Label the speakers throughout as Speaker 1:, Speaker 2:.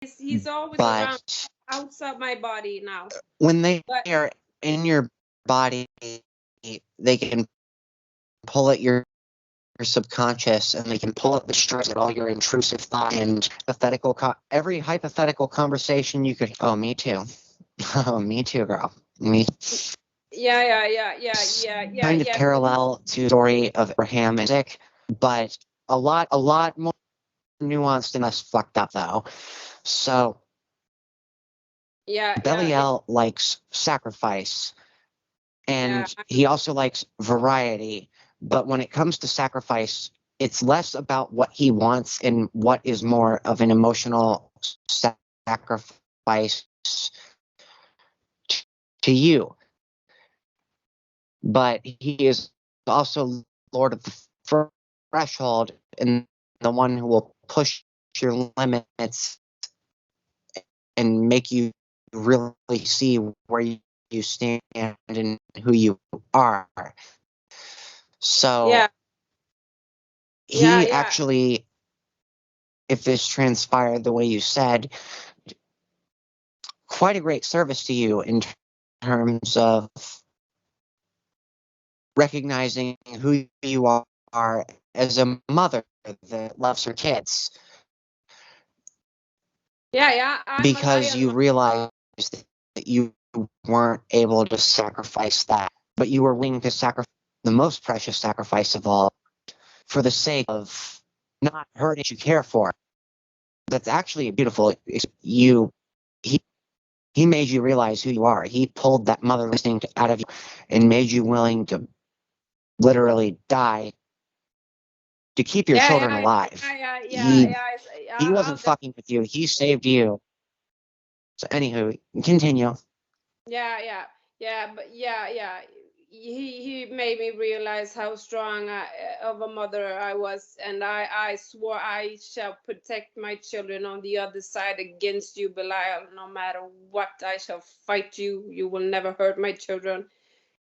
Speaker 1: he's always around
Speaker 2: but
Speaker 1: outside my body now.
Speaker 2: when they
Speaker 1: But
Speaker 2: are in your body, they can pull at your subconscious, and they can pull up the strings at all your intrusive thought and every hypothetical conversation you could. Oh, me too. Oh, me too, girl. Me. Kind of
Speaker 1: yeah.
Speaker 2: parallel to the story of Abraham and Isaac, but a lot more nuanced and less fucked up though. So Belial likes sacrifice, and he also likes variety. But when it comes to sacrifice, it's less about what he wants and what is more of an emotional sacrifice to you. But he is also Lord of the threshold and the one who will push your limits and make you really see where you stand and who you are. So he actually, if this transpired the way you said, quite a great service to you in terms of recognizing who you are as a mother that loves her kids. Because you realized that you weren't able to sacrifice that, but you were willing to sacrifice the most precious sacrifice of all for the sake of not hurting you care for. That's actually beautiful. He made you realize who you are. He pulled that mother instinct out of you and made you willing to literally die to keep your children alive. He wasn't fucking with you. He saved you. So anywho, continue.
Speaker 1: He made me realize how strong of a mother I was, and I swore I shall protect my children on the other side against you, Belial. No matter what, I shall fight you. You will never hurt my children.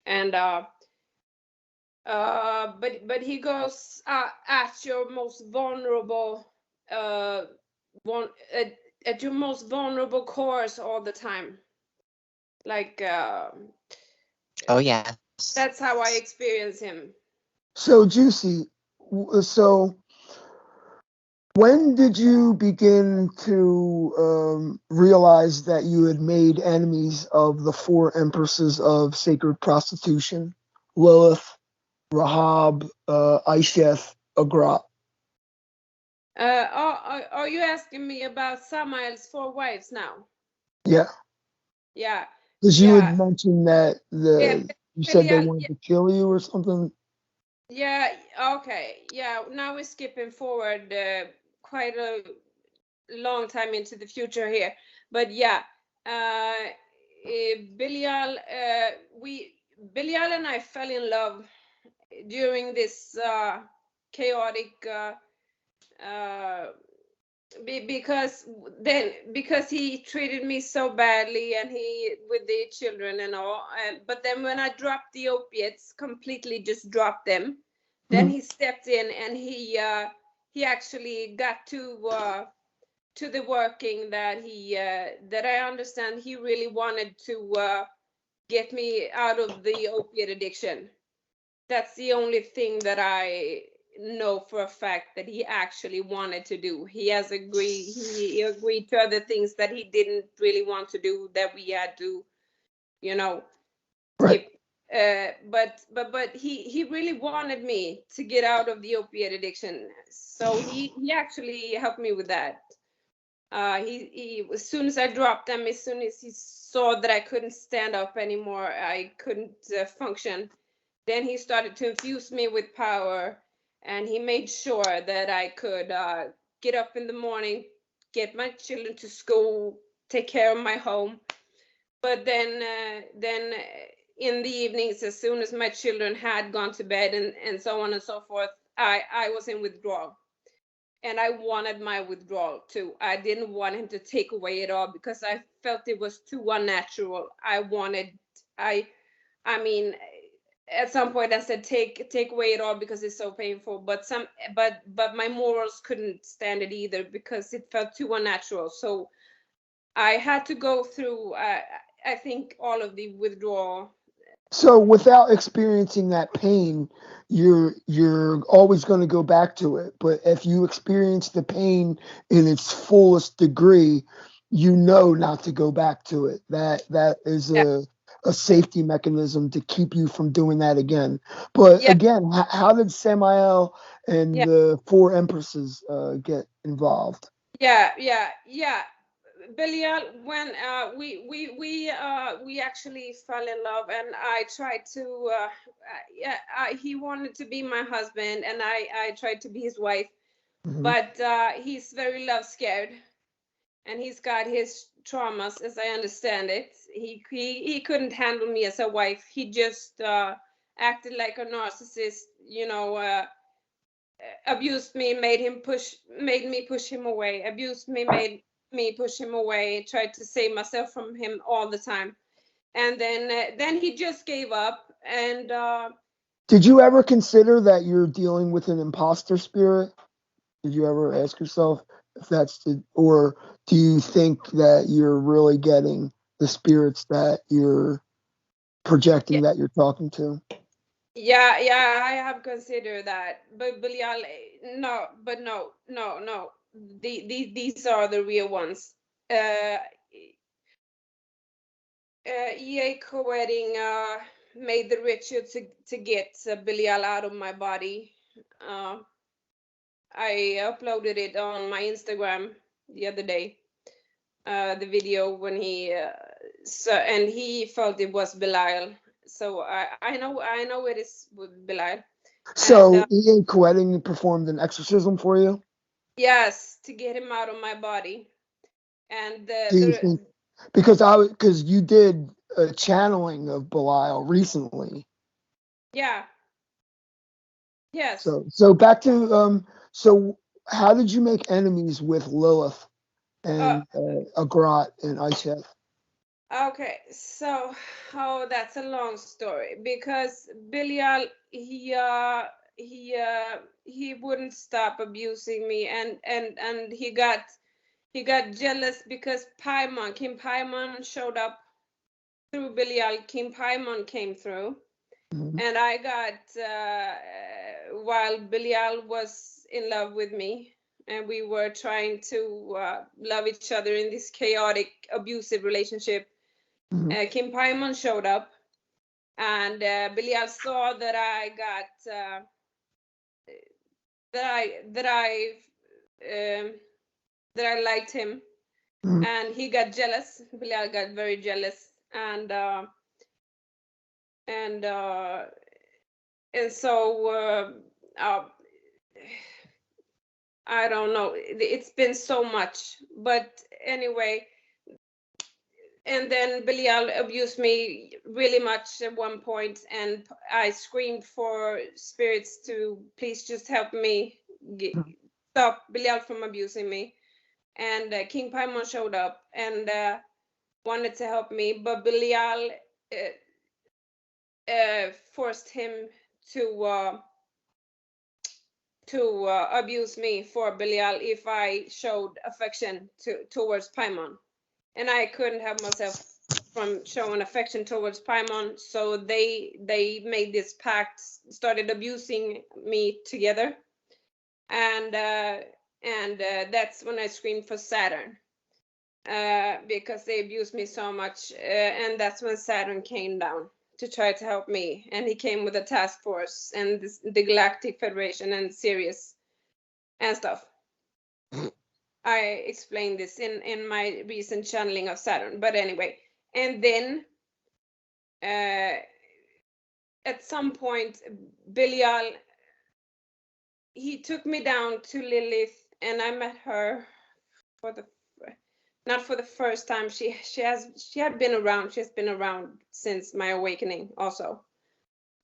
Speaker 1: And but he goes at your most vulnerable one at your most vulnerable cores all the time. Like
Speaker 2: oh yeah,
Speaker 1: that's how I experience him.
Speaker 3: So Juicy, so when did you begin to realize that you had made enemies of the four empresses of sacred prostitution? Lilith, Rahab, Isheth, Agrat.
Speaker 1: Are you asking me about Samael's four wives now?
Speaker 3: Yeah.
Speaker 1: Yeah.
Speaker 3: Because you had mentioned that you said they wanted to kill you or something.
Speaker 1: Yeah. Okay. Yeah. Now we're skipping forward quite a long time into the future here, but yeah. Belial, Belial and I fell in love during this chaotic. Because he treated me so badly, and he with the children and all, but then when I dropped the opiates, completely just dropped them, then he stepped in, and he actually got to the working that he that I understand he really wanted to get me out of the opiate addiction. That's the only thing that I know for a fact that he actually wanted to do. He agreed to other things that he didn't really want to do, that we had to, you know, skip. But he really wanted me to get out of the opiate addiction. So he actually helped me with that. He as soon as I dropped them, as soon as he saw that I couldn't stand up anymore, I couldn't function, then he started to infuse me with power, and he made sure that I could get up in the morning, get my children to school, take care of my home. But then in the evenings, as soon as my children had gone to bed, and so on and so forth, I was in withdrawal. And I wanted my withdrawal too. I didn't want him to take away it all, because I felt it was too unnatural. I mean, at some point I said, take away it all, because it's so painful. But my morals couldn't stand it either, because it felt too unnatural. So I had to go through, I think, all of the withdrawal.
Speaker 3: So without experiencing that pain, you're always going to go back to it. But if you experience the pain in its fullest degree, you know not to go back to it. That is
Speaker 1: Yeah,
Speaker 3: a safety mechanism to keep you from doing that again. But
Speaker 1: yeah,
Speaker 3: again, how did Samael and
Speaker 1: yeah,
Speaker 3: the four empresses get involved?
Speaker 1: yeah. Belial, when we actually fell in love, and I tried to, yeah, he wanted to be my husband, and I tried to be his wife,
Speaker 3: Mhm.
Speaker 1: but he's very love scared, and he's got his traumas, as I understand it. He couldn't handle me as a wife. He just acted like a narcissist, abused me, made me push him away, abused me, made me push him away, tried to save myself from him all the time. And then he just gave up, and
Speaker 3: Did you ever consider that you're dealing with an imposter spirit? Did you ever ask yourself if that's the, or do you think that you're really getting the spirits that you're
Speaker 1: yeah,
Speaker 3: projecting that you're talking to?
Speaker 1: yeah, I have considered that, but Belial, no, but no, these are the real ones. uh EA co-wedding made the ritual to get Belial out of my body. uh I uploaded it on my Instagram the other day, the video when he and he felt it was Belial. So I know it is with Belial. And
Speaker 3: So Ian Coetting performed an exorcism for you.
Speaker 1: yes, to get him out of my body. And
Speaker 3: Do you think because you did a channeling of Belial recently?
Speaker 1: yeah, yes.
Speaker 3: So back to so how did you make enemies with Lilith
Speaker 1: uh
Speaker 3: and Agrat and Isheth?
Speaker 1: Okay, so that's a long story, because Belial, he wouldn't stop abusing me, and he got jealous because Kim Paimon showed up through Belial. Kim Paimon came through,
Speaker 3: Mhm.
Speaker 1: and I got while Belial was in love with me, and we were trying to love each other in this chaotic, abusive relationship.
Speaker 3: Mhm.
Speaker 1: Kim Paimon showed up, and Belial saw that I got that um, I liked him,
Speaker 3: Mhm.
Speaker 1: and he got jealous. Belial got very jealous, and uh, and so uh, I don't know. It's been so much, but anyway. And then Belial abused me really much at one point, and I screamed for spirits to please just help me stop Belial from abusing me. And King Paimon showed up and wanted to help me, but Belial forced him to abuse me for Belial if I showed affection towards Paimon, and I couldn't help myself from showing affection towards Paimon. So they made this pact, started abusing me together, and that's when I screamed for Saturn, because they abused me so much, and that's when Saturn came down to try to help me, and he came with a task force and the Galactic Federation and Sirius and stuff. I explained this in my recent channeling of Saturn, but anyway. And then uh, at some point, Belial, he took me down to Lilith, and I met her for the not for the first time. She had been around. She's been around since my awakening also.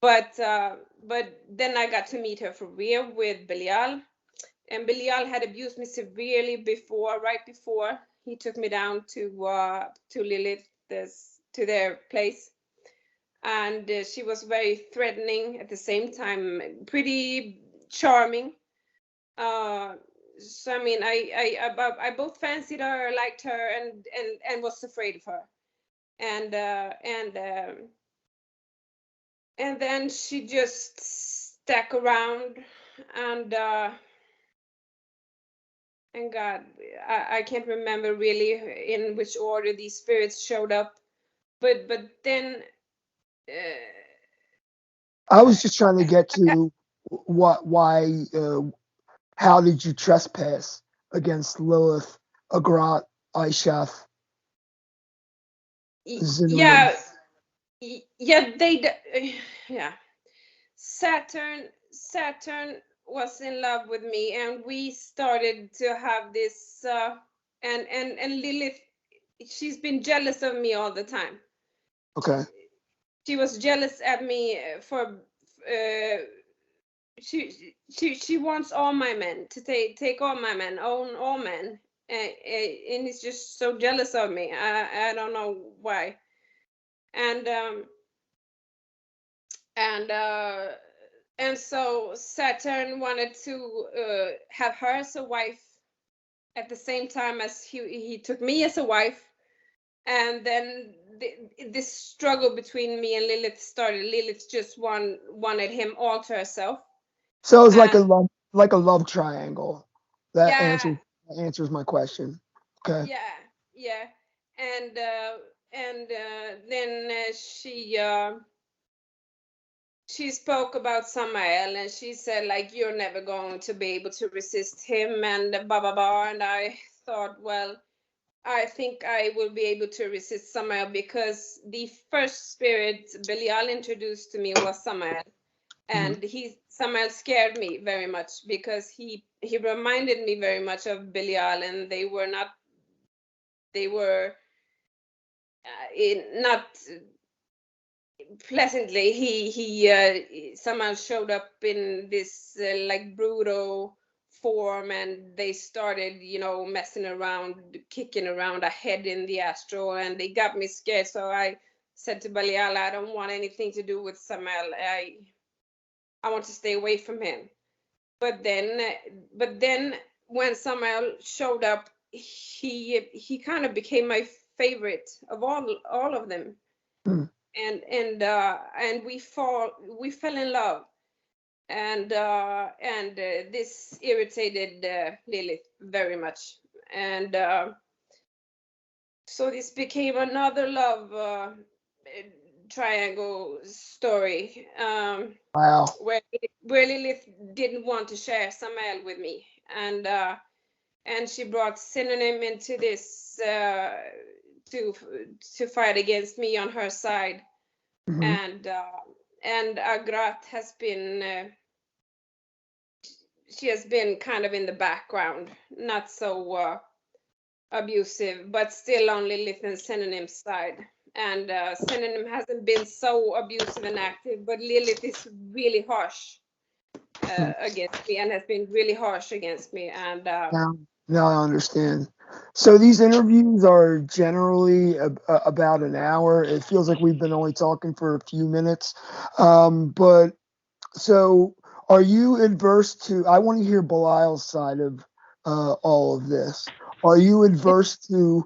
Speaker 1: But then I got to meet her for real with Belial, and Belial had abused me severely before, right before he took me down to Lilith, to their place. And she was very threatening, at the same time pretty charming. uh so I mean, I both fancied her, liked her, and was afraid of her, and then she just stuck around, and God, I can't remember really in which order these spirits showed up, but then.
Speaker 3: I was just trying to get to why, how did you trespass against Lilith, Agrat, Aishaf,
Speaker 1: Yeah, yeah. Saturn was in love with me, and we started to have this. And Lilith, she's been jealous of me all the time.
Speaker 3: Okay.
Speaker 1: She was jealous at me for. She wants all my men to take all my men, own all men, and he's just so jealous of me. I don't know why, and and uh, and so Saturn wanted to have her as a wife at the same time as he took me as a wife, and then this struggle between me and Lilith started. Lilith just wanted him all to herself.
Speaker 3: So it's like a love triangle. That
Speaker 1: Yeah.
Speaker 3: answers my question. Okay.
Speaker 1: Yeah, and then she spoke about Samael, and she said, like, you're never going to be able to resist him, and blah blah blah. And I thought, well, I think I will be able to resist Samael, because the first spirit Belial introduced to me was Samael, and Samael scared me very much, because he reminded me very much of Belial, and they were not not pleasantly. He somehow showed up in this like brutal form, and they started, messing around, kicking around a head in the astral, and they got me scared. So I said to Belial, I don't want anything to do with Samael. I want to stay away from him. But then when Samael showed up, he kind of became my favorite of all of them. And we fell in love, and this irritated Lilith very much, and so this became another love triangle story,
Speaker 3: Wow.
Speaker 1: where Lilith didn't want to share Samael with me, and she brought Synonym into this to fight against me on her side. And Agrat has been she has been kind of in the background, not so abusive, but still on Lilith and Synonym's side. And Synonym hasn't been so abusive and active, but Lilith is really harsh against me, and has been really harsh against me. And
Speaker 3: now I understand. So these interviews are generally about an hour. It feels like we've been only talking for a few minutes. But so are you adverse to, I want to hear Belial's side of all of this. Are you adverse to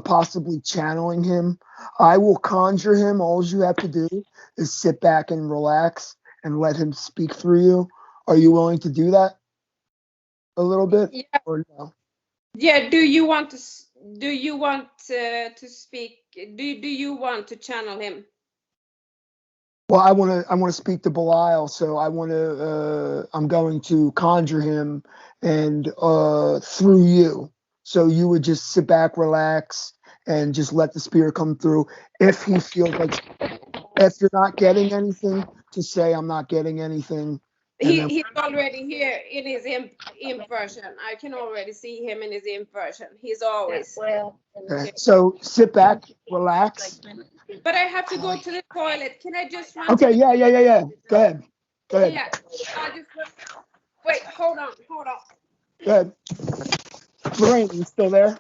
Speaker 3: possibly channeling him? I will conjure him. All you have to do is sit back and relax and let him speak through you. Are you willing to do that a little bit?
Speaker 1: Yeah.
Speaker 3: Or no?
Speaker 1: Yeah. Do you want to speak? Do you want to channel him?
Speaker 3: Well, I want to speak to Belial, so I'm going to conjure him and through you. So you would just sit back, relax, and just let the spirit come through. If he feels like, if you're not getting anything, to say I'm not getting anything.
Speaker 1: He's already here in his imp version. I can already see him in his imp version. He's always.
Speaker 3: Okay. So sit back, relax.
Speaker 1: But I have to go to the toilet. Can I just run?
Speaker 3: Okay. Yeah. Go ahead.
Speaker 1: Yeah. Wait. Hold on.
Speaker 3: Go ahead. Lorraine, you still there?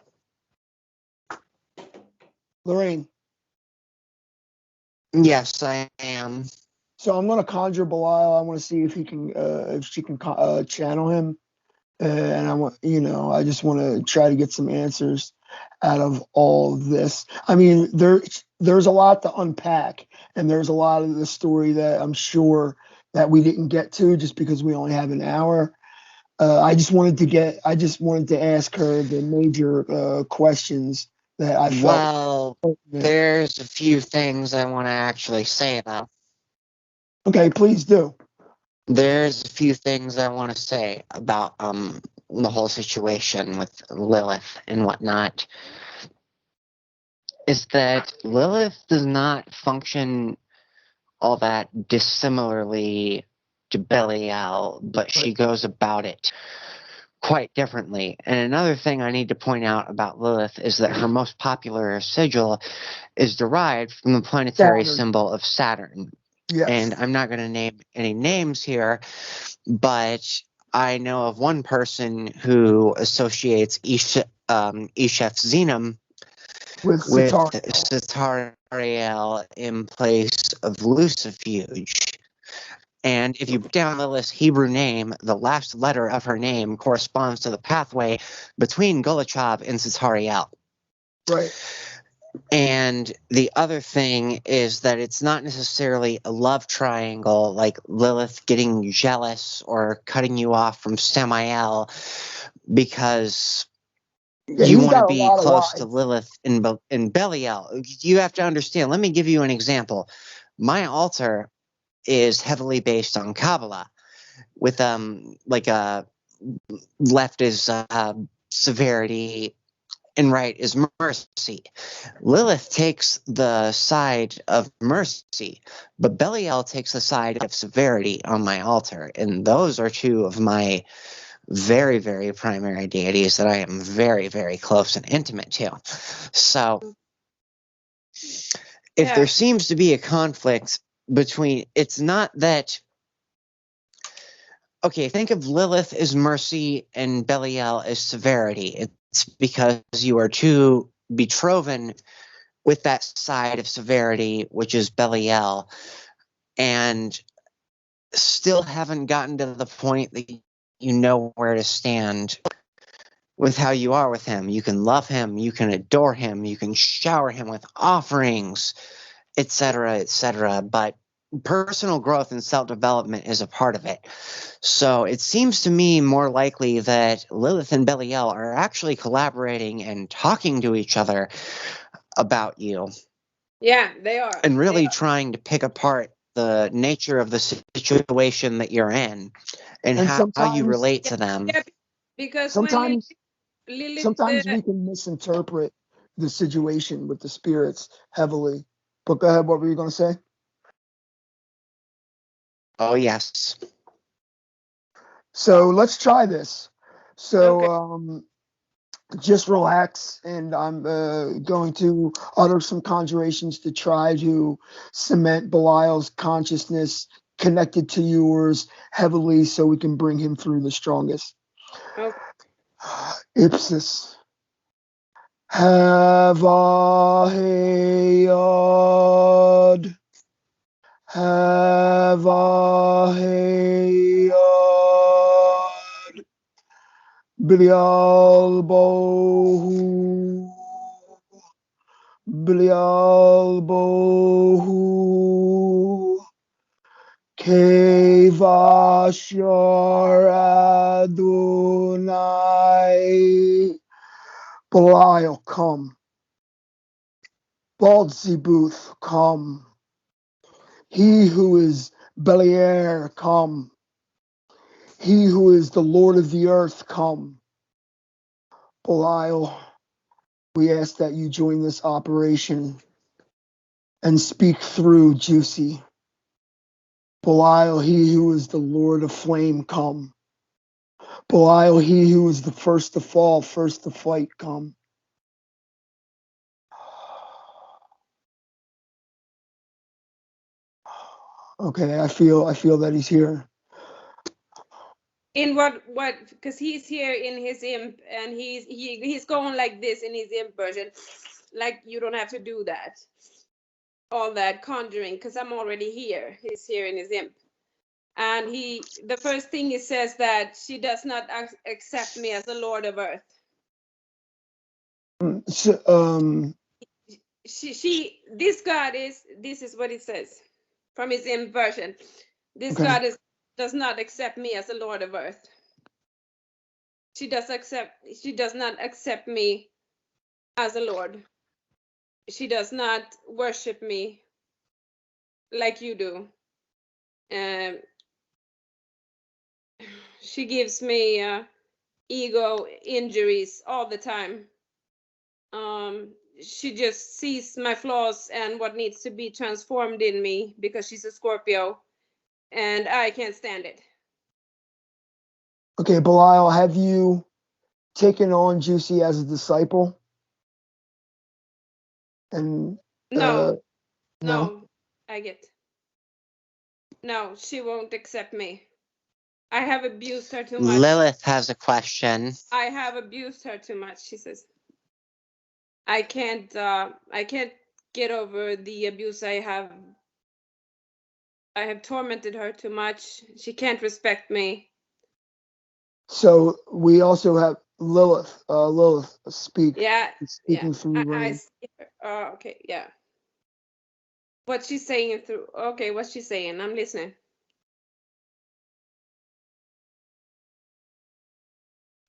Speaker 3: Lorraine.
Speaker 2: Yes, I am.
Speaker 3: So I'm going to conjure Belial. I want to see if he can, if she can channel him. and I want, I just want to try to get some answers out of all of this. I mean, there's a lot to unpack, and there's a lot of the story that I'm sure that we didn't get to just because we only have an hour. I just wanted to ask her the major questions that I felt.
Speaker 2: Well, there's a few things I want to actually say about.
Speaker 3: Okay, please do.
Speaker 2: There's a few things I want to say about the whole situation with Lilith and whatnot. Is that Lilith does not function all that dissimilarly to Belial, but she goes about it quite differently. And another thing I need to point out about Lilith is that her most popular sigil is derived from the planetary symbol of Saturn.
Speaker 3: Yes.
Speaker 2: And I'm not going to name any names here, but I know of one person who associates Ishef Xenum with Satariel in place of Lucifuge. And if you break down Lilith's Hebrew name, the last letter of her name corresponds to the pathway between Golachov and Satariel.
Speaker 3: Right.
Speaker 2: And the other thing is that it's not necessarily a love triangle, like Lilith getting jealous or cutting you off from Samael because you want to be close to Lilith in Belial. You have to understand. Let me give you an example. My altar is heavily based on Kabbalah, with like a left is severity and right is mercy. Lilith takes the side of mercy, but Belial takes the side of severity on my altar, and those are two of my very, very primary deities that I am very, very close and intimate to. So if there seems to be a conflict between, it's not that, okay, think of Lilith as mercy and Belial as severity. It's because you are two betroven with that side of severity, which is Belial, and still haven't gotten to the point that you know where to stand with how you are with him. You can love him, you can adore him, you can shower him with offerings, etc., etc., but personal growth and self-development is a part of it. So it seems to me more likely that Lilith and Belial are actually collaborating and talking to each other about you.
Speaker 1: Yeah, they are.
Speaker 2: And really trying to pick apart the nature of the situation that you're in and how you relate to them.
Speaker 1: Yeah, because
Speaker 3: sometimes
Speaker 1: Lilith,
Speaker 3: we can misinterpret the situation with the spirits heavily. But go ahead, what were you going to say?
Speaker 2: Oh, yes.
Speaker 3: So let's try this. So just relax, and I'm going to utter some conjurations to try to cement Belial's consciousness connected to yours heavily so we can bring him through the strongest.
Speaker 1: Okay.
Speaker 3: Ipsis. Havahayod. Havahayod. Belial Bohu. Belial Bohu. Kevashar Adonai. Belial, come. Baalzebuth, come. He who is Beliar, come. He who is the Lord of the earth, come. Belial, we ask that you join this operation and speak through Juicy. Belial, he who is the Lord of flame, come. Belial, he who is the first to fall, first to fight, come. Okay, I feel that he's here.
Speaker 1: In what? Because he's here in his imp, and he's going like this in his imp version. Like, you don't have to do that. All that conjuring, because I'm already here. He's here in his imp. And the first thing he says that she does not accept me as the Lord of Earth.
Speaker 3: So,
Speaker 1: this God this is what it says from his inversion. This
Speaker 3: okay.
Speaker 1: God does not accept me as the Lord of Earth. She does not accept me as a Lord. She does not worship me like you do. She gives me ego injuries all the time. She just sees my flaws and what needs to be transformed in me because she's a Scorpio, and I can't stand it.
Speaker 3: Okay, Belial, have you taken on Juicy as a disciple? And
Speaker 1: No,
Speaker 3: no,
Speaker 1: no, she won't accept me. I have abused her too much.
Speaker 2: Lilith has a question.
Speaker 1: I have abused her too much, she says. I can't get over the abuse I have. I have tormented her too much. She can't respect me.
Speaker 3: So we also have Lilith. Lilith, speak.
Speaker 1: Yeah,
Speaker 3: speaking through rain.
Speaker 1: Okay, yeah. What's she saying through? Okay, what's she saying? I'm listening.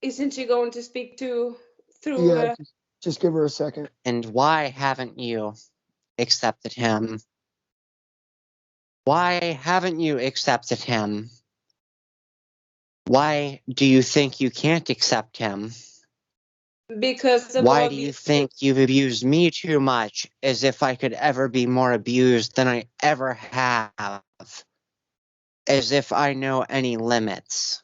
Speaker 1: Isn't she going to speak through?
Speaker 3: Yeah, just give her a second.
Speaker 2: And why haven't you accepted him? Why haven't you accepted him? Why do you think you can't accept him?
Speaker 1: Because of
Speaker 2: why
Speaker 1: all
Speaker 2: do you think you've abused me too much, as if I could ever be more abused than I ever have? As if I know any limits.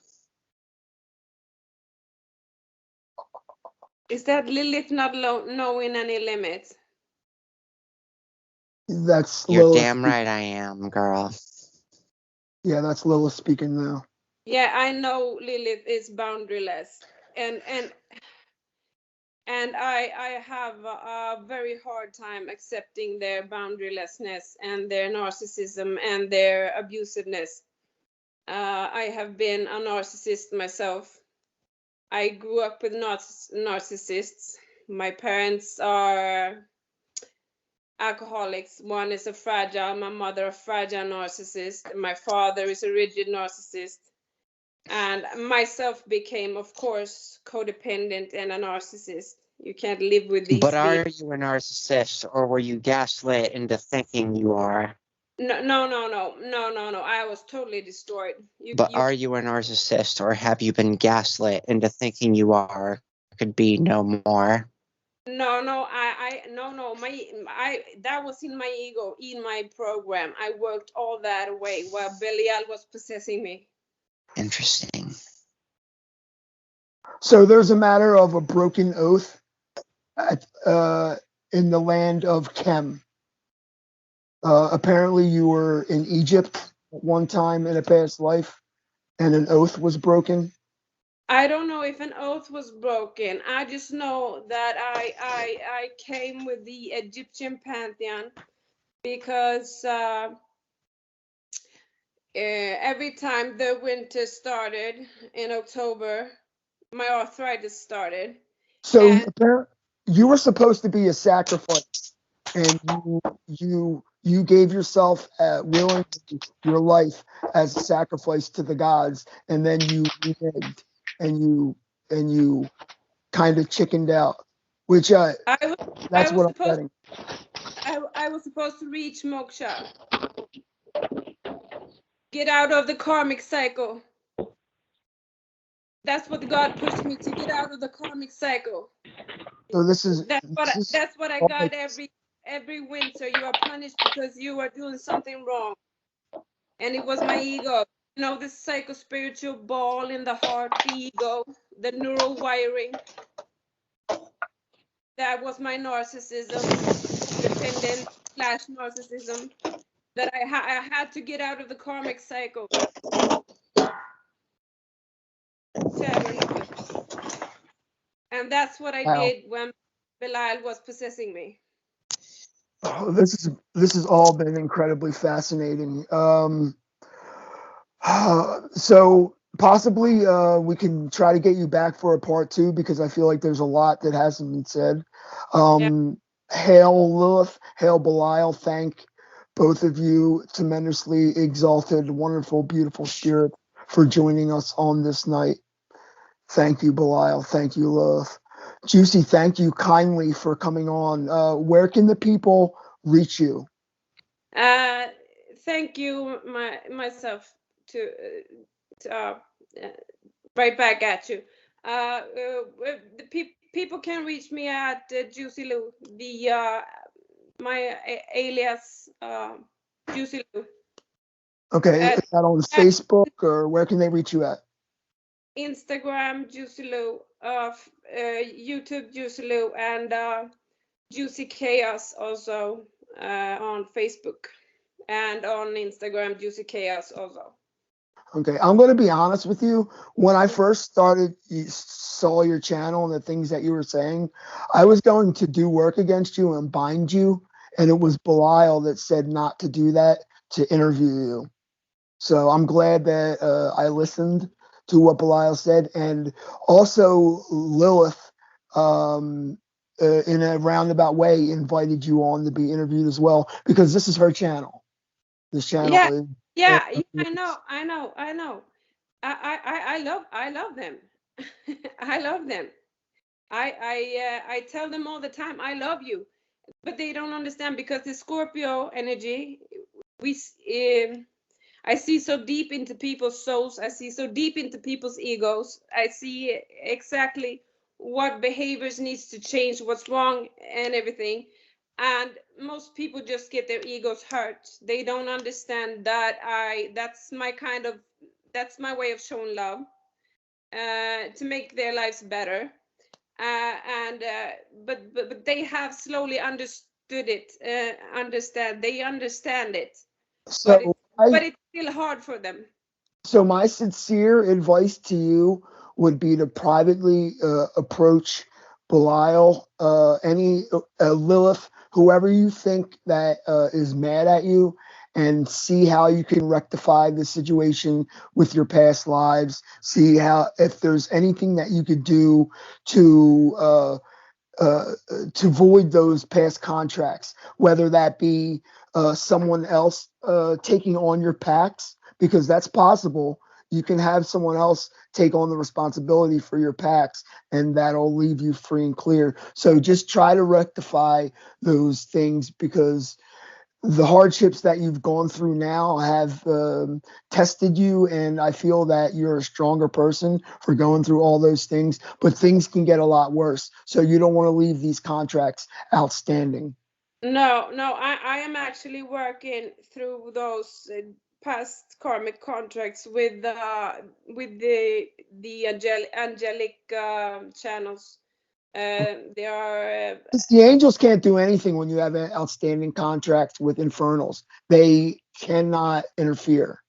Speaker 1: Is that Lilith not knowing any limits?
Speaker 3: That's
Speaker 2: You're
Speaker 3: Lilith
Speaker 2: damn
Speaker 3: speaking.
Speaker 2: right I am, girl.
Speaker 3: Yeah, that's Lilith speaking now.
Speaker 1: Yeah, I know Lilith is boundaryless, and I have a very hard time accepting their boundarylessness and their narcissism and their abusiveness. I have been a narcissist myself. I grew up with narcissists. My parents are alcoholics. One is my mother a fragile narcissist. My father is a rigid narcissist. And myself became, of course, codependent and a narcissist. You can't live with these
Speaker 2: But are
Speaker 1: things.
Speaker 2: you a narcissist, or were you gaslit into thinking you are?
Speaker 1: No. I was totally destroyed.
Speaker 2: But are you a narcissist, or have you been gaslit into thinking you are? Could be no more.
Speaker 1: No, that was in my ego, in my program. I worked all that away while Belial was possessing me.
Speaker 2: Interesting.
Speaker 3: So there's a matter of a broken oath in the land of Kem. Apparently you were in Egypt at one time in a past life, and an oath was broken.
Speaker 1: I don't know if an oath was broken. I just know that I came with the Egyptian pantheon because every time the winter started in October, my arthritis started.
Speaker 3: So you were supposed to be a sacrifice, and you gave yourself willingly your life as a sacrifice to the gods, and then you reneged and you kind of chickened out, which that's what I'm getting.
Speaker 1: I was supposed to reach moksha, get out of the karmic cycle. That's what God pushed me to, get out of the karmic cycle.
Speaker 3: So
Speaker 1: that's what I got every winter. You are punished because you are doing something wrong. And it was my ego. You know, the psycho-spiritual ball in the heart, the ego, the neural wiring. That was my narcissism, dependent / narcissism. That I had to get out of the karmic cycle. And that's what I did when Belial was possessing me.
Speaker 3: Oh, this has all been incredibly fascinating. So possibly we can try to get you back for a part 2 because I feel like there's a lot that hasn't been said. Hail Lilith, hail Belial, thank both of you, tremendously exalted, wonderful, beautiful spirit, for joining us on this night. Thank you, Belial. Thank you, Lilith. Juicy, thank you kindly for coming on. Where can the people reach you?
Speaker 1: Thank you myself to right back at you. The people can reach me at Juicy Lou, my alias Juicy Lou.
Speaker 3: Okay, is that on Facebook, or where can they reach you at?
Speaker 1: Instagram Juicy Lou, YouTube Juicy Lou, and Juicy Chaos also on Facebook, and on Instagram Juicy Chaos also.
Speaker 3: Okay, I'm going to be honest with you. When I first saw your channel and the things that you were saying, I was going to do work against you and bind you, and it was Belial that said not to do that, to interview you. So I'm glad that I listened to what Belial said, and also Lilith, in a roundabout way, invited you on to be interviewed as well, because this is her channel. This channel is.
Speaker 1: Yeah, I know. I love them. I love them. I tell them all the time, I love you, but they don't understand, because the Scorpio energy, I see so deep into people's souls. I see so deep into people's egos. I see exactly what behaviors needs to change, what's wrong, and everything. And most people just get their egos hurt. They don't understand that that's my way of showing love, to make their lives better. But they have slowly understood it. They understand it.
Speaker 3: So
Speaker 1: but it's still hard for them.
Speaker 3: So my sincere advice to you would be to privately approach Belial, any Lilith, whoever you think that is mad at you, and see how you can rectify the situation with your past lives. See how, if there's anything that you could do to void those past contracts, whether that be someone else taking on your pacts, because that's possible. You can have someone else take on the responsibility for your pacts, and that'll leave you free and clear. So just try to rectify those things, because the hardships that you've gone through now have tested you, and I feel that you're a stronger person for going through all those things, but things can get a lot worse. So you don't want to leave these contracts outstanding.
Speaker 1: No, I am actually working through those past karmic contracts with the angelic channels. They are.
Speaker 3: The angels can't do anything when you have an outstanding contract with infernals. They cannot interfere.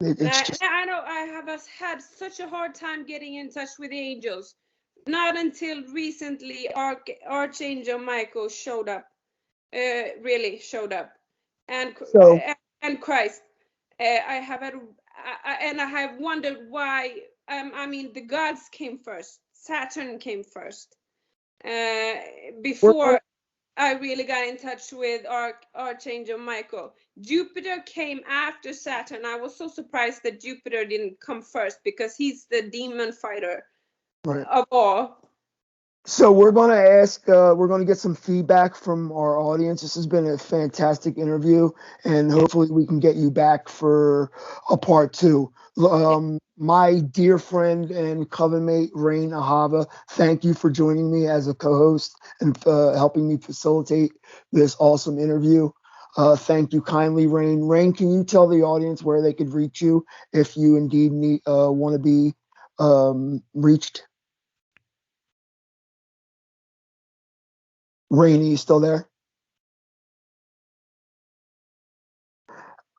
Speaker 1: I know I have had such a hard time getting in touch with the angels. Not until recently, Archangel Michael showed up. Really showed up, and Christ. I have wondered why. I mean, the gods came first. Saturn came first. Before I really got in touch with Archangel Michael. Jupiter came after Saturn. I was so surprised that Jupiter didn't come first, because he's the demon fighter of all.
Speaker 3: So we're going to ask, we're going to get some feedback from our audience. This has been a fantastic interview, and hopefully we can get you back for a part 2. My dear friend and coven mate, Rain Ahava, thank you for joining me as a co-host and helping me facilitate this awesome interview. Thank you kindly, Rain. Rain, can you tell the audience where they could reach you if you indeed want to be reached? Rain, are you still there?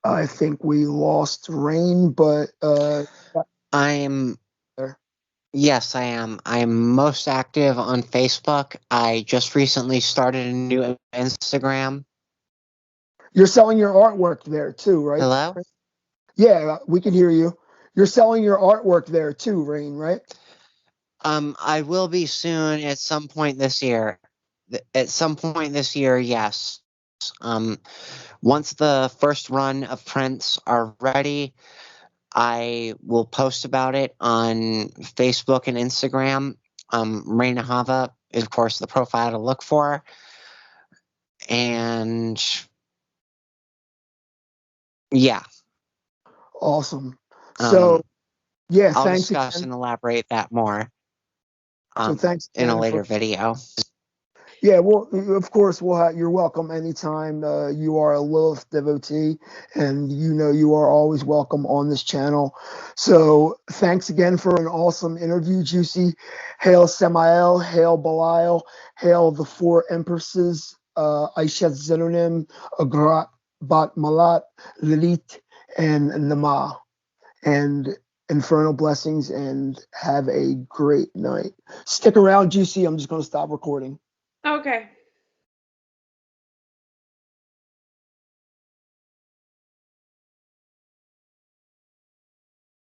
Speaker 3: I think we lost Rain, but
Speaker 2: yes, I am. I'm most active on Facebook. I just recently started a new Instagram.
Speaker 3: You're selling your artwork there too, right?
Speaker 2: Hello?
Speaker 3: Yeah, we can hear you. You're selling your artwork there too, Rain, right?
Speaker 2: I will be soon at some point this year. At some point this year, yes. Once the first run of prints are ready, I will post about it on Facebook and Instagram. Raina Hava is, of course, the profile to look for. And yeah.
Speaker 3: Awesome. So, yeah,
Speaker 2: I'll
Speaker 3: thanks
Speaker 2: discuss
Speaker 3: again.
Speaker 2: and elaborate that more
Speaker 3: So thanks
Speaker 2: in a
Speaker 3: again
Speaker 2: later video.
Speaker 3: Yeah, well, of course, you're welcome anytime. You are a Lilith devotee, and you know you are always welcome on this channel. So thanks again for an awesome interview, Juicy. Hail Samael, hail Belial, hail the four empresses, Aishat Zenonim, Agrat, Bat Malat, Lilith, and Nama. And infernal blessings, and have a great night. Stick around, Juicy. I'm just going to stop recording.
Speaker 1: Okay.